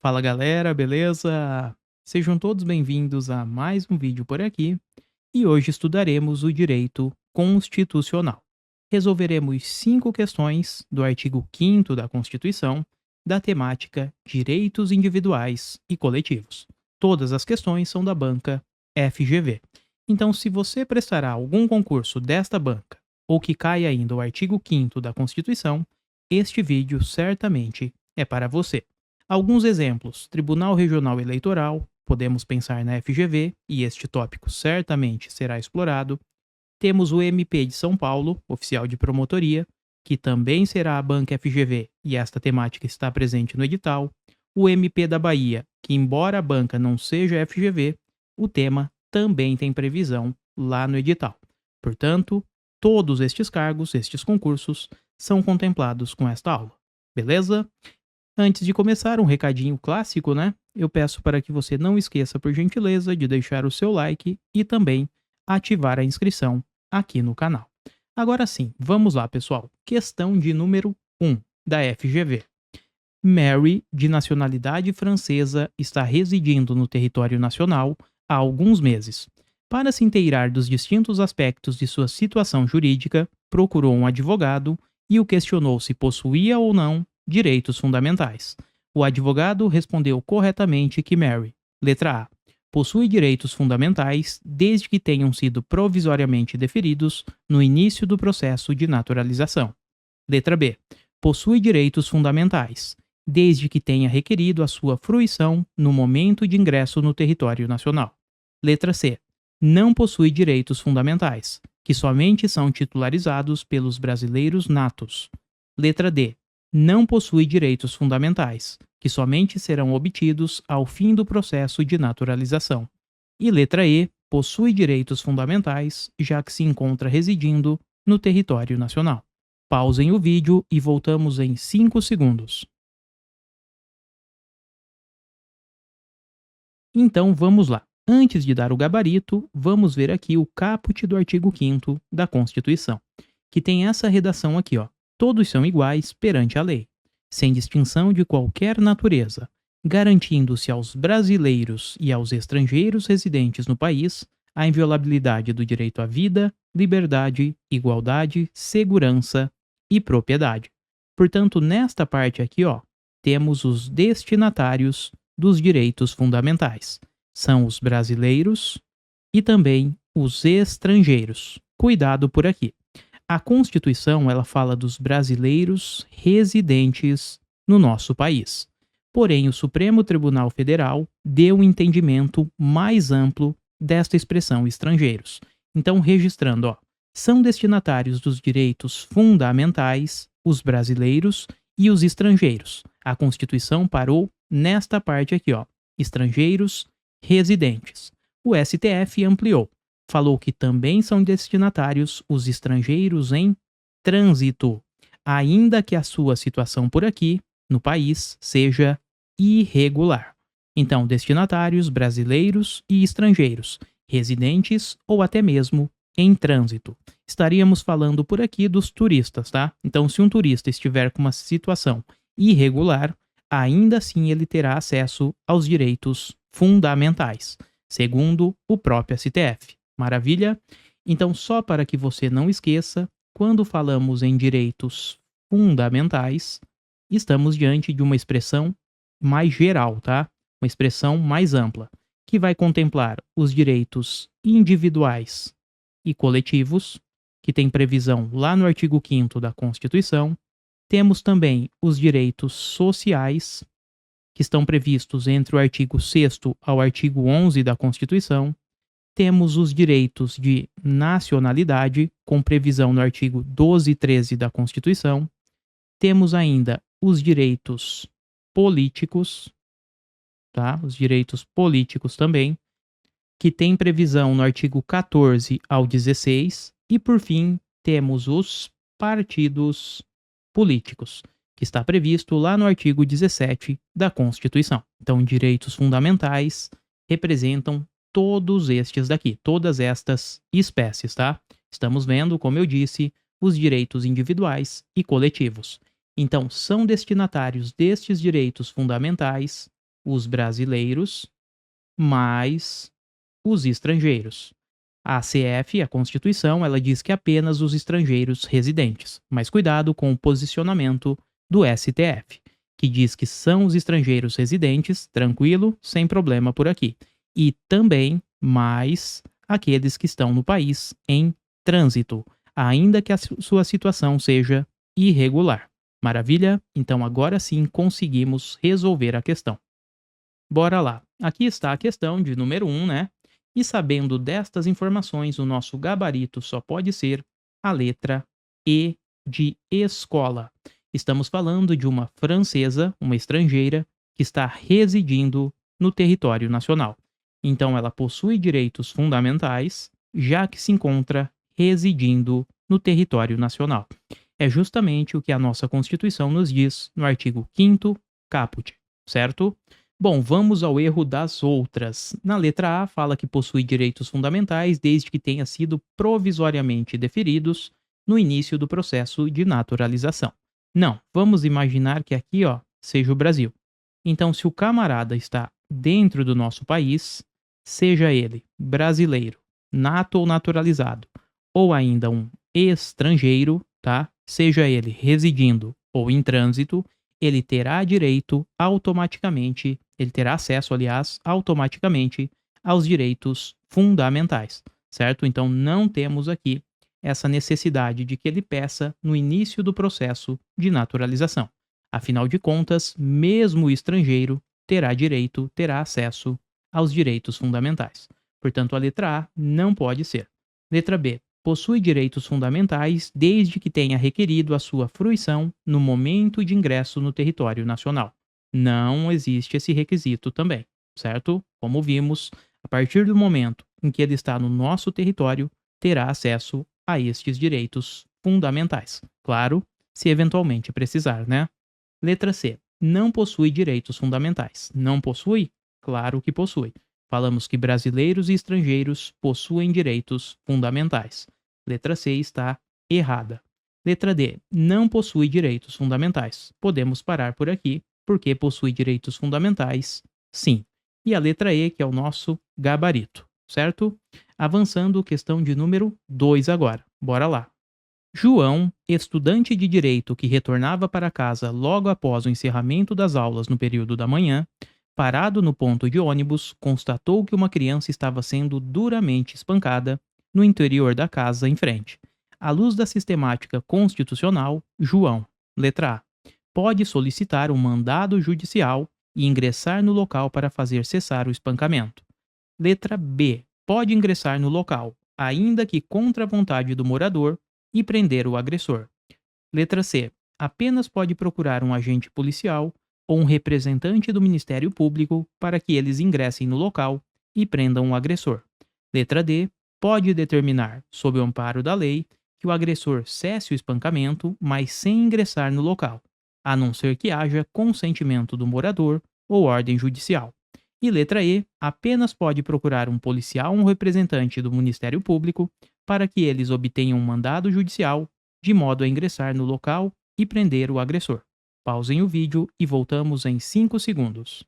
Fala galera, beleza? Sejam todos bem-vindos a mais um vídeo por aqui e hoje estudaremos o direito constitucional. Resolveremos 5 questões do artigo 5º da Constituição da temática Direitos Individuais e Coletivos. Todas as questões são da banca FGV. Então, se você prestará algum concurso desta banca ou que cai ainda o artigo 5º da Constituição, este vídeo certamente é para você. Alguns exemplos: Tribunal Regional Eleitoral, podemos pensar na FGV, e este tópico certamente será explorado. Temos o MP de São Paulo, oficial de promotoria, que também será a banca FGV, e esta temática está presente no edital. O MP da Bahia, que embora a banca não seja FGV, o tema também tem previsão lá no edital. Portanto, todos estes cargos, estes concursos, são contemplados com esta aula. Beleza? Antes de começar, um recadinho clássico, né? Eu peço para que você não esqueça, por gentileza, de deixar o seu like e também ativar a inscrição aqui no canal. Agora sim, vamos lá, pessoal. Questão de número 1 da FGV. Mary, de nacionalidade francesa, está residindo no território nacional há alguns meses. Para se inteirar dos distintos aspectos de sua situação jurídica, procurou um advogado e o questionou se possuía ou não direitos fundamentais. O advogado respondeu corretamente que Mary, letra A, possui direitos fundamentais desde que tenham sido provisoriamente deferidos no início do processo de naturalização. Letra B, possui direitos fundamentais desde que tenha requerido a sua fruição no momento de ingresso no território nacional. Letra C, não possui direitos fundamentais, que somente são titularizados pelos brasileiros natos. Letra D, não possui direitos fundamentais, que somente serão obtidos ao fim do processo de naturalização. E letra E, possui direitos fundamentais, já que se encontra residindo no território nacional. Pausem o vídeo e voltamos em 5 segundos. Então vamos lá. Antes de dar o gabarito, vamos ver aqui o caput do artigo 5º da Constituição, que tem essa redação aqui, ó. Todos são iguais perante a lei, sem distinção de qualquer natureza, garantindo-se aos brasileiros e aos estrangeiros residentes no país a inviolabilidade do direito à vida, liberdade, igualdade, segurança e propriedade. Portanto, nesta parte aqui, ó, temos os destinatários dos direitos fundamentais. São os brasileiros e também os estrangeiros. Cuidado por aqui. A Constituição, ela fala dos brasileiros residentes no nosso país. Porém, o Supremo Tribunal Federal deu um entendimento mais amplo desta expressão estrangeiros. Então, registrando, ó, são destinatários dos direitos fundamentais os brasileiros e os estrangeiros. A Constituição parou nesta parte aqui, ó, estrangeiros residentes. O STF ampliou. Falou que também são destinatários os estrangeiros em trânsito, ainda que a sua situação por aqui, no país, seja irregular. Então, destinatários brasileiros e estrangeiros, residentes ou até mesmo em trânsito. Estaríamos falando por aqui dos turistas, tá? Então, se um turista estiver com uma situação irregular, ainda assim ele terá acesso aos direitos fundamentais, segundo o próprio STF. Maravilha? Então, só para que você não esqueça, quando falamos em direitos fundamentais, estamos diante de uma expressão mais geral, tá? Uma expressão mais ampla, que vai contemplar os direitos individuais e coletivos, que tem previsão lá no artigo 5º da Constituição. Temos também os direitos sociais, que estão previstos entre o artigo 6º ao artigo 11 da Constituição. Temos os direitos de nacionalidade, com previsão no artigo 12 e 13 da Constituição. Temos ainda os direitos políticos, tá? Os direitos políticos também, que tem previsão no artigo 14 ao 16. E, por fim, temos os partidos políticos, que está previsto lá no artigo 17 da Constituição. Então, direitos fundamentais representam todos estes daqui, todas estas espécies, tá? Estamos vendo, como eu disse, os direitos individuais e coletivos. Então, são destinatários destes direitos fundamentais os brasileiros mais os estrangeiros. A CF, a Constituição, ela diz que apenas os estrangeiros residentes. Mas cuidado com o posicionamento do STF, que diz que são os estrangeiros residentes, tranquilo, sem problema por aqui. E também mais aqueles que estão no país em trânsito, ainda que a sua situação seja irregular. Maravilha? Então agora sim conseguimos resolver a questão. Bora lá. Aqui está a questão de número 1, né? E sabendo destas informações, o nosso gabarito só pode ser a letra E de escola. Estamos falando de uma francesa, uma estrangeira, que está residindo no território nacional. Então, ela possui direitos fundamentais, já que se encontra residindo no território nacional. É justamente o que a nossa Constituição nos diz no artigo 5º caput, certo? Bom, vamos ao erro das outras. Na letra A, fala que possui direitos fundamentais desde que tenha sido provisoriamente deferidos no início do processo de naturalização. Não, vamos imaginar que aqui, seja o Brasil. Então, se o camarada está dentro do nosso país, seja ele brasileiro, nato ou naturalizado, ou ainda um estrangeiro, tá? Seja ele residindo ou em trânsito, ele terá direito automaticamente, ele terá acesso, aliás, automaticamente aos direitos fundamentais, certo? Então não temos aqui essa necessidade de que ele peça no início do processo de naturalização. Afinal de contas, mesmo o estrangeiro terá direito, terá acesso aos direitos fundamentais. Portanto, a letra A não pode ser. Letra B. Possui direitos fundamentais desde que tenha requerido a sua fruição no momento de ingresso no território nacional. Não existe esse requisito também, certo? Como vimos, a partir do momento em que ele está no nosso território, terá acesso a estes direitos fundamentais. Claro, se eventualmente precisar, né? Letra C. Não possui direitos fundamentais. Não possui? Claro que possui. Falamos que brasileiros e estrangeiros possuem direitos fundamentais. Letra C está errada. Letra D. Não possui direitos fundamentais. Podemos parar por aqui, porque possui direitos fundamentais, sim. E a letra E, que é o nosso gabarito, certo? Avançando, questão de número 2 agora. Bora lá. João, estudante de direito que retornava para casa logo após o encerramento das aulas no período da manhã, parado no ponto de ônibus, constatou que uma criança estava sendo duramente espancada no interior da casa em frente. À luz da sistemática constitucional, João, letra A, pode solicitar um mandado judicial e ingressar no local para fazer cessar o espancamento. Letra B, pode ingressar no local, ainda que contra a vontade do morador, e prender o agressor. Letra C, apenas pode procurar um agente policial ou um representante do Ministério Público para que eles ingressem no local e prendam o agressor. Letra D, pode determinar, sob o amparo da lei, que o agressor cesse o espancamento, mas sem ingressar no local, a não ser que haja consentimento do morador ou ordem judicial. E letra E, apenas pode procurar um policial ou um representante do Ministério Público para que eles obtenham um mandado judicial de modo a ingressar no local e prender o agressor. Pausem o vídeo e voltamos em 5 segundos.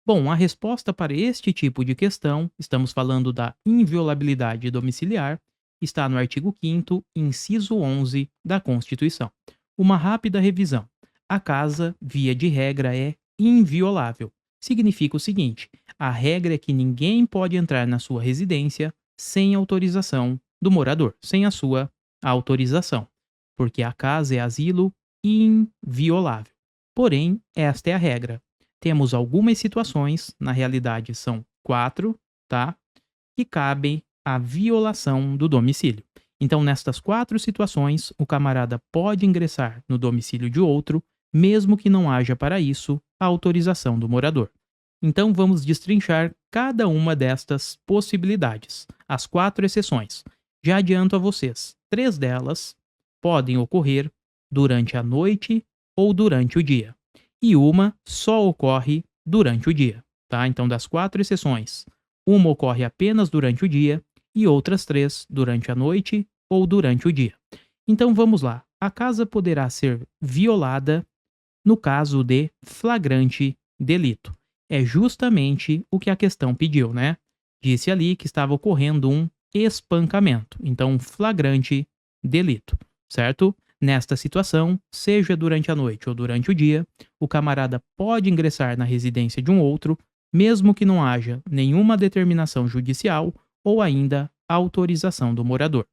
Bom, a resposta para este tipo de questão, estamos falando da inviolabilidade domiciliar, está no artigo 5º, inciso 11 da Constituição. Uma rápida revisão. A casa, via de regra, é inviolável. Significa o seguinte: a regra é que ninguém pode entrar na sua residência sem autorização do morador, sem a sua autorização, porque a casa é asilo inviolável. Porém, esta é a regra. Temos algumas situações, na realidade são 4, tá? Que cabem a violação do domicílio. Então, nestas 4 situações, o camarada pode ingressar no domicílio de outro, mesmo que não haja para isso a autorização do morador. Então, vamos destrinchar cada uma destas possibilidades, as 4 exceções. Já adianto a vocês, 3 delas podem ocorrer durante a noite ou durante o dia, e uma só ocorre durante o dia, tá? Então, das 4 exceções, uma ocorre apenas durante o dia e outras 3 durante a noite ou durante o dia. Então, vamos lá. A casa poderá ser violada no caso de flagrante delito. É justamente o que a questão pediu, né? Disse ali que estava ocorrendo um espancamento, então um flagrante delito, certo? Nesta situação, seja durante a noite ou durante o dia, o camarada pode ingressar na residência de um outro, mesmo que não haja nenhuma determinação judicial ou ainda autorização do morador.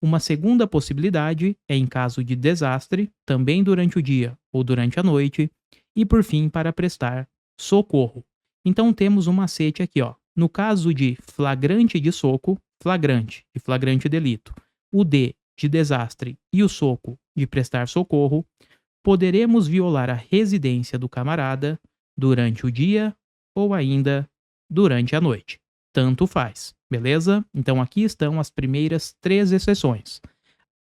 Uma segunda possibilidade é em caso de desastre, também durante o dia ou durante a noite, e por fim para prestar socorro. Então temos um macete aqui, ó. No caso de flagrante de soco, flagrante e flagrante delito, o D de desastre e o soco de prestar socorro, poderemos violar a residência do camarada durante o dia ou ainda durante a noite. Tanto faz, beleza? Então aqui estão as primeiras 3 exceções.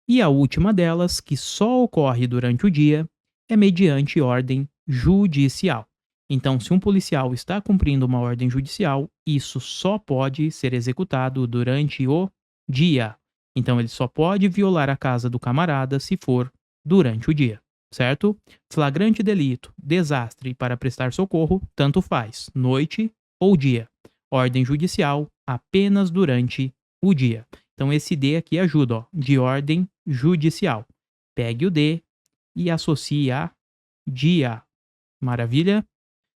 E a última delas, que só ocorre durante o dia, é mediante ordem judicial. Então, se um policial está cumprindo uma ordem judicial, isso só pode ser executado durante o dia. Então, ele só pode violar a casa do camarada se for durante o dia, certo? Flagrante delito, desastre para prestar socorro, tanto faz, noite ou dia. Ordem judicial, apenas durante o dia. Então, esse D aqui ajuda, ó, de ordem judicial. Pegue o D e associe a dia. Maravilha?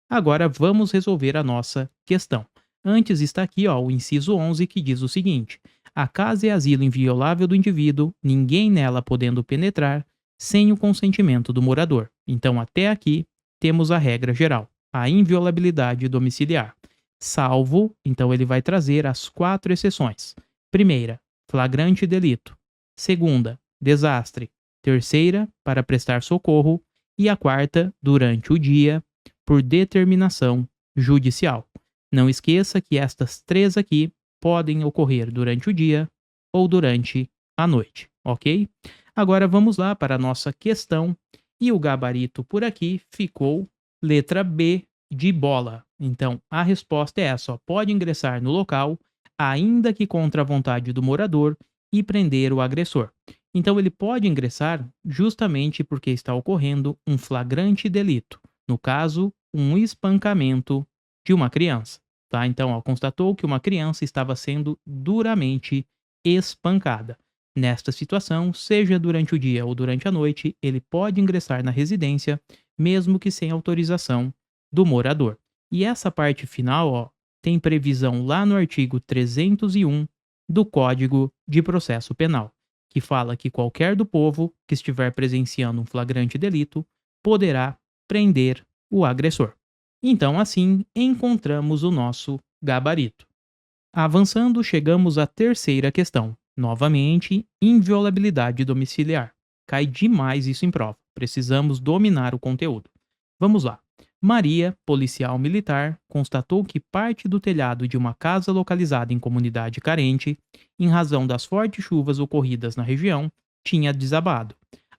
Agora vamos resolver a nossa questão. Antes está aqui, ó, o inciso 11, que diz o seguinte: a casa é asilo inviolável do indivíduo, ninguém nela podendo penetrar sem o consentimento do morador. Então, até aqui temos a regra geral, a inviolabilidade domiciliar. Salvo, então ele vai trazer as 4 exceções. Primeira, flagrante delito. Segunda, desastre. Terceira, para prestar socorro. E a quarta, durante o dia, por determinação judicial. Não esqueça que estas 3 aqui podem ocorrer durante o dia ou durante a noite, ok? Agora vamos lá para a nossa questão e o gabarito por aqui ficou letra B de bola. Então a resposta é essa, ó, pode ingressar no local, ainda que contra a vontade do morador, e prender o agressor. Então ele pode ingressar justamente porque está ocorrendo um flagrante delito, no caso, um espancamento de uma criança, tá? Então, ó, constatou que uma criança estava sendo duramente espancada. Nesta situação, seja durante o dia ou durante a noite, ele pode ingressar na residência, mesmo que sem autorização do morador. E essa parte final, ó, tem previsão lá no artigo 301 do Código de Processo Penal, que fala que qualquer do povo que estiver presenciando um flagrante delito poderá prender o agressor. Então, assim, encontramos o nosso gabarito. Avançando, chegamos à terceira questão. Novamente, inviolabilidade domiciliar. Cai demais isso em prova. Precisamos dominar o conteúdo. Vamos lá. Maria, policial militar, constatou que parte do telhado de uma casa localizada em comunidade carente, em razão das fortes chuvas ocorridas na região, tinha desabado.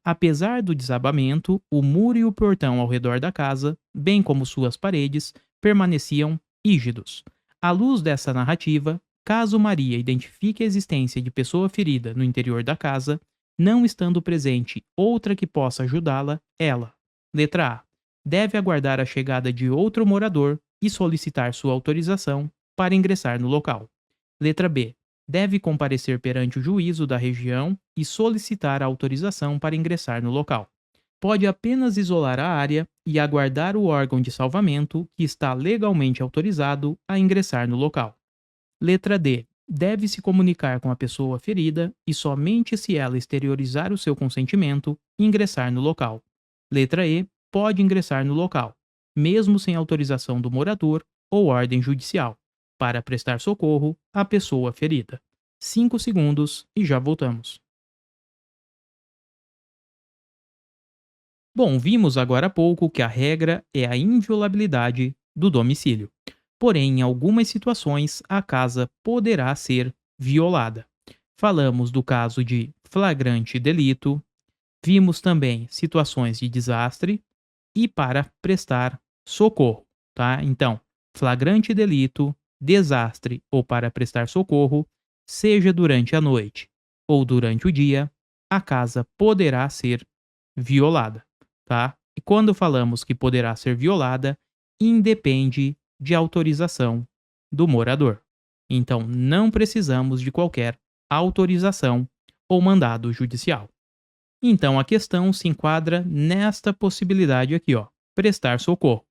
Apesar do desabamento, o muro e o portão ao redor da casa, bem como suas paredes, permaneciam rígidos. À luz dessa narrativa, caso Maria identifique a existência de pessoa ferida no interior da casa, não estando presente outra que possa ajudá-la, ela, letra A, deve aguardar a chegada de outro morador e solicitar sua autorização para ingressar no local. Letra B, deve comparecer perante o juízo da região e solicitar a autorização para ingressar no local. Pode apenas isolar a área e aguardar o órgão de salvamento que está legalmente autorizado a ingressar no local. Letra D, deve se comunicar com a pessoa ferida e somente se ela exteriorizar o seu consentimento, ingressar no local. Letra E, pode ingressar no local, mesmo sem autorização do morador ou ordem judicial, para prestar socorro à pessoa ferida. 5 segundos e já voltamos. Bom, vimos agora há pouco que a regra é a inviolabilidade do domicílio. Porém, em algumas situações, a casa poderá ser violada. Falamos do caso de flagrante delito, vimos também situações de desastre e para prestar socorro, tá? Então, flagrante delito, desastre ou para prestar socorro, seja durante a noite ou durante o dia, a casa poderá ser violada, tá? E quando falamos que poderá ser violada, independe de autorização do morador. Então, não precisamos de qualquer autorização ou mandado judicial. Então, a questão se enquadra nesta possibilidade aqui, ó, prestar socorro.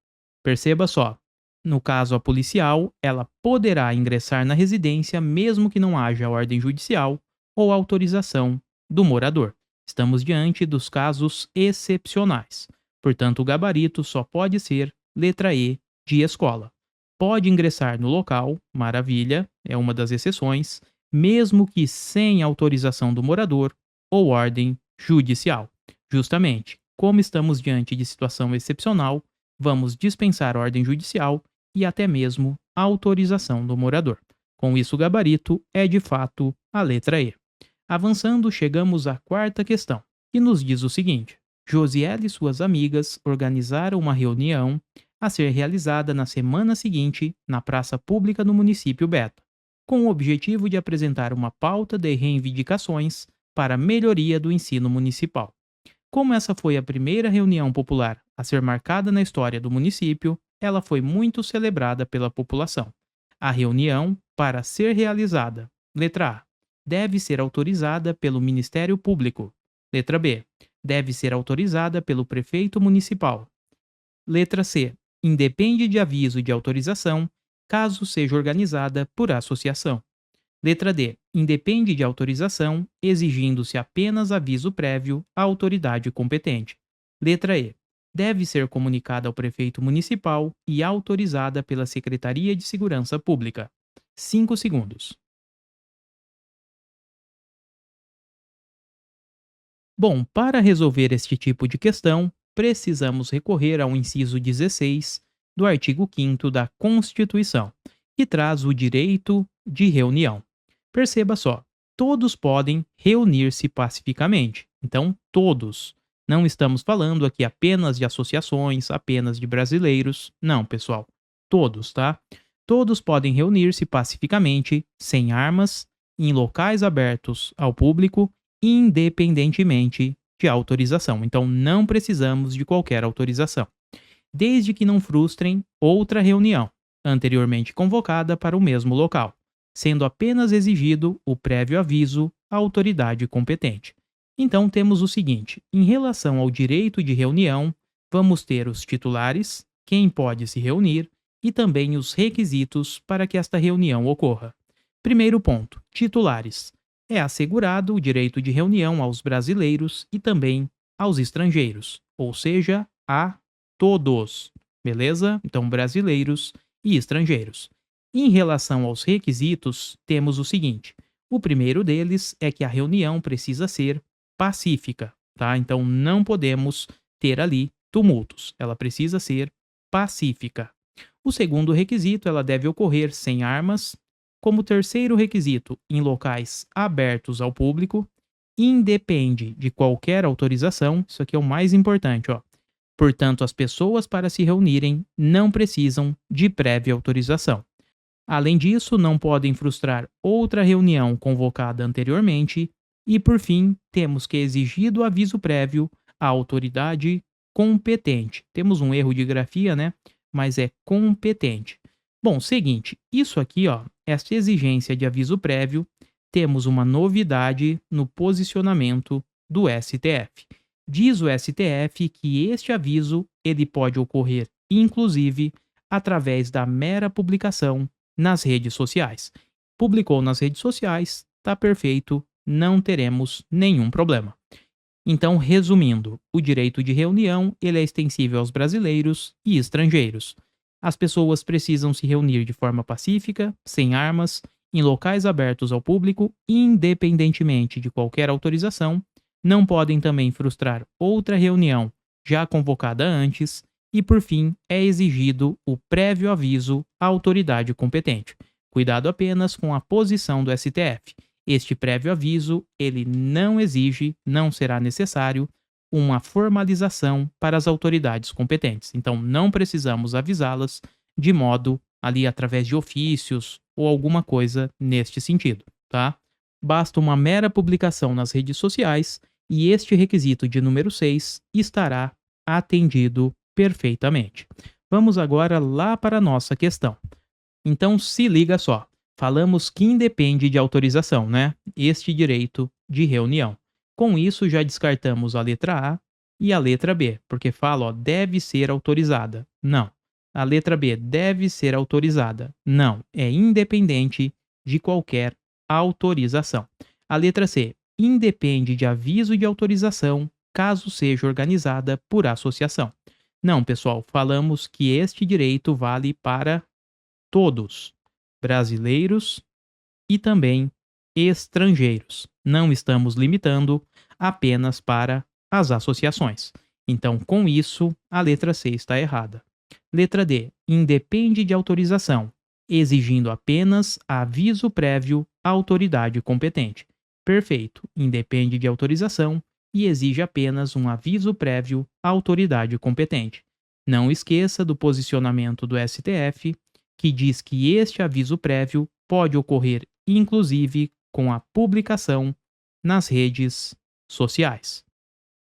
Perceba só, no caso a policial, ela poderá ingressar na residência mesmo que não haja ordem judicial ou autorização do morador. Estamos diante dos casos excepcionais. Portanto, o gabarito só pode ser letra E de escola. Pode ingressar no local, maravilha, é uma das exceções, mesmo que sem autorização do morador ou ordem judicial. Justamente, como estamos diante de situação excepcional, vamos dispensar ordem judicial e até mesmo autorização do morador. Com isso, o gabarito é de fato a letra E. Avançando, chegamos à quarta questão, que nos diz o seguinte: Josiele e suas amigas organizaram uma reunião a ser realizada na semana seguinte na praça pública do município Beta, com o objetivo de apresentar uma pauta de reivindicações para a melhoria do ensino municipal. Como essa foi a primeira reunião popular a ser marcada na história do município, ela foi muito celebrada pela população. A reunião, para ser realizada, letra A, deve ser autorizada pelo Ministério Público. Letra B, deve ser autorizada pelo prefeito municipal. Letra C, independe de aviso de autorização, caso seja organizada por associação. Letra D, independe de autorização, exigindo-se apenas aviso prévio à autoridade competente. Letra E, deve ser comunicada ao prefeito municipal e autorizada pela Secretaria de Segurança Pública. 5 segundos. Bom, para resolver este tipo de questão, precisamos recorrer ao inciso 16 do artigo 5º da Constituição, que traz o direito de reunião. Perceba só, todos podem reunir-se pacificamente. Então, todos. Não estamos falando aqui apenas de associações, apenas de brasileiros. Não, pessoal. Todos, tá? Todos podem reunir-se pacificamente, sem armas, em locais abertos ao público, independentemente de autorização. Então, não precisamos de qualquer autorização, desde que não frustrem outra reunião anteriormente convocada para o mesmo local, sendo apenas exigido o prévio aviso à autoridade competente. Então, temos o seguinte: em relação ao direito de reunião, vamos ter os titulares, quem pode se reunir, e também os requisitos para que esta reunião ocorra. Primeiro ponto: titulares. É assegurado o direito de reunião aos brasileiros e também aos estrangeiros, ou seja, a todos. Beleza? Então, brasileiros e estrangeiros. Em relação aos requisitos, temos o seguinte: o primeiro deles é que a reunião precisa ser pacífica, tá? Então, não podemos ter ali tumultos. Ela precisa ser pacífica. O segundo requisito, ela deve ocorrer sem armas. Como terceiro requisito, em locais abertos ao público, independe de qualquer autorização. Isso aqui é o mais importante, ó. Portanto, as pessoas para se reunirem não precisam de prévia autorização. Além disso, não podem frustrar outra reunião convocada anteriormente. E, por fim, temos que exigir o aviso prévio à autoridade competente. Temos um erro de grafia, né? Mas é competente. Bom, seguinte, isso aqui, ó, esta exigência de aviso prévio, temos uma novidade no posicionamento do STF. Diz o STF que este aviso ele pode ocorrer, inclusive, através da mera publicação nas redes sociais. Publicou nas redes sociais, tá perfeito, não teremos nenhum problema. Então, resumindo, o direito de reunião ele é extensível aos brasileiros e estrangeiros. As pessoas precisam se reunir de forma pacífica, sem armas, em locais abertos ao público, independentemente de qualquer autorização. Não podem também frustrar outra reunião já convocada antes. E, por fim, é exigido o prévio aviso à autoridade competente. Cuidado apenas com a posição do STF. Este prévio aviso, ele não exige, não será necessário, uma formalização para as autoridades competentes. Então, não precisamos avisá-las de modo ali através de ofícios ou alguma coisa neste sentido, tá? Basta uma mera publicação nas redes sociais e este requisito de número 6 estará atendido perfeitamente. Vamos agora lá para a nossa questão. Então se liga só, falamos que independe de autorização, né? Este direito de reunião. Com isso já descartamos a letra A e a letra B, porque fala, ó, deve ser autorizada. Não. A letra B deve ser autorizada. Não, é independente de qualquer autorização. A letra C independe de aviso de autorização, caso seja organizada por associação. Não, pessoal, falamos que este direito vale para todos, brasileiros e também estrangeiros. Não estamos limitando apenas para as associações. Então, com isso, a letra C está errada. Letra D. Independe de autorização, exigindo apenas aviso prévio à autoridade competente. Perfeito. Independe de autorização e exige apenas um aviso prévio à autoridade competente. Não esqueça do posicionamento do STF, que diz que este aviso prévio pode ocorrer inclusive com a publicação nas redes sociais.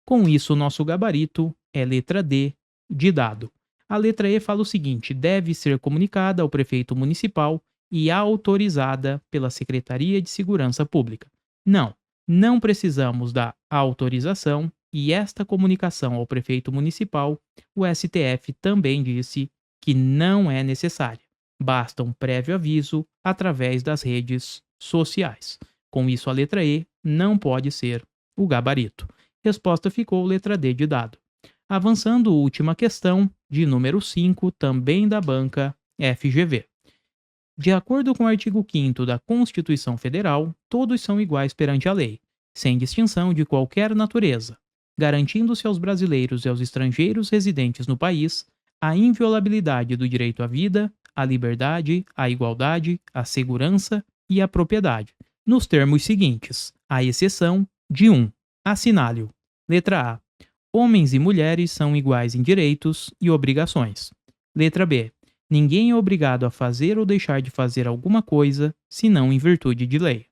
Com isso, nosso gabarito é letra D de dado. A letra E fala o seguinte: deve ser comunicada ao prefeito municipal e autorizada pela Secretaria de Segurança Pública. Não, não precisamos da autorização e esta comunicação ao prefeito municipal, o STF também disse que não é necessária. Basta um prévio aviso através das redes sociais. Com isso, a letra E não pode ser o gabarito. Resposta ficou letra D de dado. Avançando, última questão, de número 5, também da banca FGV. De acordo com o artigo 5º da Constituição Federal, todos são iguais perante a lei, sem distinção de qualquer natureza, garantindo-se aos brasileiros e aos estrangeiros residentes no país a inviolabilidade do direito à vida, à liberdade, à igualdade, à segurança e à propriedade, nos termos seguintes, à exceção de 1. Assinale-o. Letra A. Homens e mulheres são iguais em direitos e obrigações. Letra B. Ninguém é obrigado a fazer ou deixar de fazer alguma coisa, senão em virtude de lei.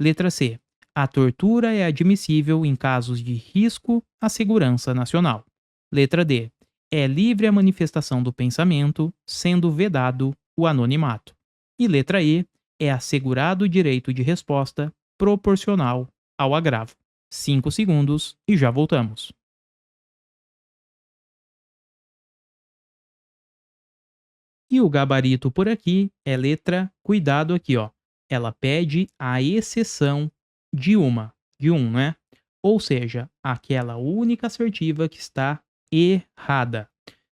Letra C. A tortura é admissível em casos de risco à segurança nacional. Letra D. É livre a manifestação do pensamento, sendo vedado o anonimato. E letra E. É assegurado o direito de resposta proporcional ao agravo. 5 segundos e já voltamos. E o gabarito por aqui é letra, cuidado aqui, ó. Ela pede a exceção de um, né? Ou seja, aquela única assertiva que está errada.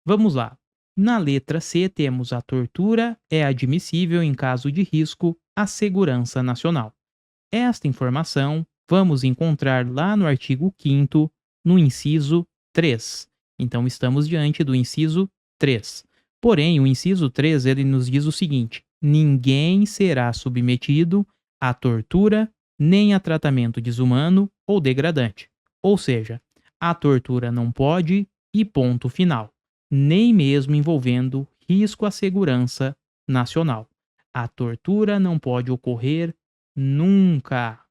Vamos lá. Na letra C temos a tortura é admissível em caso de risco à segurança nacional. Esta informação vamos encontrar lá no artigo 5º, no inciso 3. Então estamos diante do inciso 3. Porém, o inciso 3 ele nos diz o seguinte: ninguém será submetido à tortura nem a tratamento desumano ou degradante. Ou seja, a tortura não pode e ponto final, nem mesmo envolvendo risco à segurança nacional. A tortura não pode ocorrer nunca,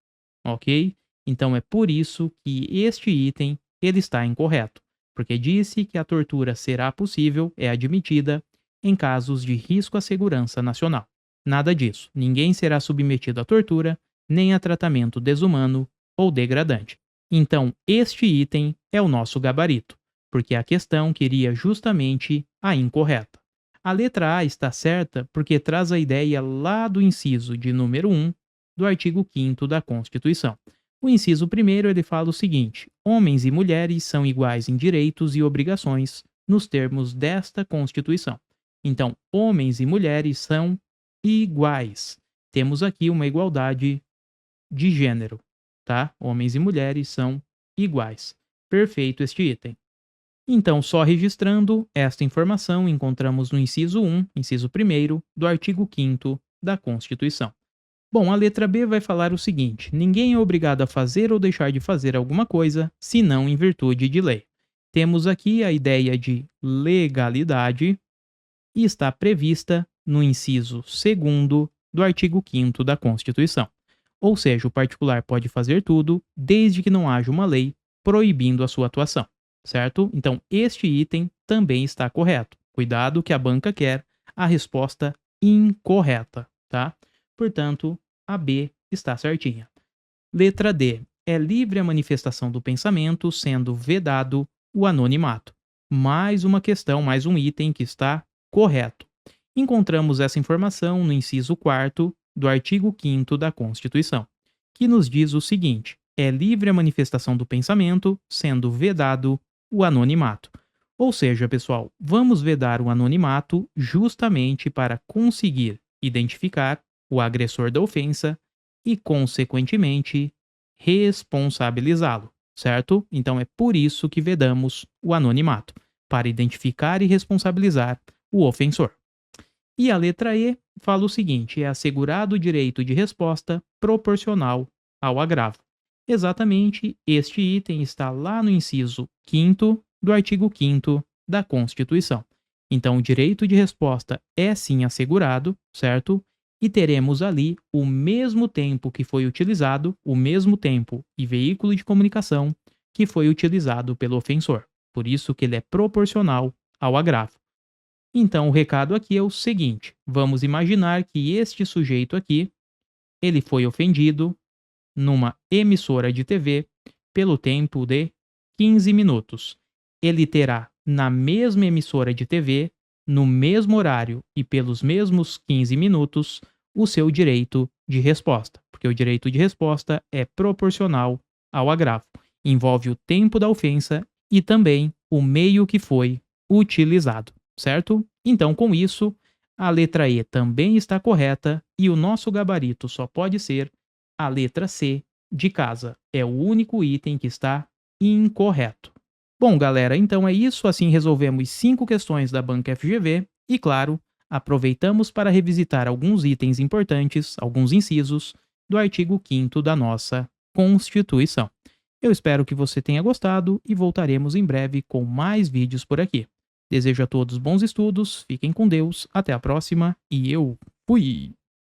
ok? Então é por isso que este item ele está incorreto, porque disse que a tortura será possível, é admitida, em casos de risco à segurança nacional. Nada disso. Ninguém será submetido à tortura, nem a tratamento desumano ou degradante. Então, este item é o nosso gabarito, porque a questão queria justamente a incorreta. A letra A está certa porque traz a ideia lá do inciso de número 1 do artigo 5º da Constituição. O inciso 1º ele fala o seguinte: homens e mulheres são iguais em direitos e obrigações nos termos desta Constituição. Então, homens e mulheres são iguais. Temos aqui uma igualdade de gênero, tá? Homens e mulheres são iguais. Perfeito este item. Então, só registrando esta informação, encontramos no inciso 1, inciso 1º, do artigo 5º da Constituição. Bom, a letra B vai falar o seguinte: ninguém é obrigado a fazer ou deixar de fazer alguma coisa, senão em virtude de lei. Temos aqui a ideia de legalidade e está prevista no inciso 2º do artigo 5º da Constituição. Ou seja, o particular pode fazer tudo, desde que não haja uma lei proibindo a sua atuação. certo? Então, este item também está correto. Cuidado que a banca quer a resposta incorreta, tá? Portanto, a B está certinha. Letra D. É livre a manifestação do pensamento, sendo vedado o anonimato. Mais uma questão, mais um item que está correto. Encontramos essa informação no inciso 4º do artigo 5º da Constituição, que nos diz o seguinte: é livre a manifestação do pensamento, sendo vedado o anonimato. Ou seja, pessoal, vamos vedar o anonimato justamente para conseguir identificar o agressor da ofensa e, consequentemente, responsabilizá-lo, certo? Então é por isso que vedamos o anonimato, para identificar e responsabilizar o ofensor. E a letra E fala o seguinte: é assegurado o direito de resposta proporcional ao agravo. Exatamente este item está lá no inciso 5º do artigo 5º da Constituição. Então, o direito de resposta é sim assegurado, certo? E teremos ali o mesmo tempo que foi utilizado, o mesmo tempo e veículo de comunicação que foi utilizado pelo ofensor. Por isso que ele é proporcional ao agravo. Então, o recado aqui é o seguinte: vamos imaginar que este sujeito aqui, ele foi ofendido numa emissora de TV pelo tempo de 15 minutos. Ele terá na mesma emissora de TV, no mesmo horário e pelos mesmos 15 minutos, o seu direito de resposta, porque o direito de resposta é proporcional ao agravo. Envolve o tempo da ofensa e também o meio que foi utilizado, certo? Então, com isso, a letra E também está correta e o nosso gabarito só pode ser a letra C de casa. É o único item que está incorreto. Bom, galera, então é isso. Assim resolvemos 5 questões da banca FGV e, claro, aproveitamos para revisitar alguns itens importantes, alguns incisos, do artigo 5º da nossa Constituição. Eu espero que você tenha gostado e voltaremos em breve com mais vídeos por aqui. Desejo a todos bons estudos, fiquem com Deus, até a próxima e eu fui!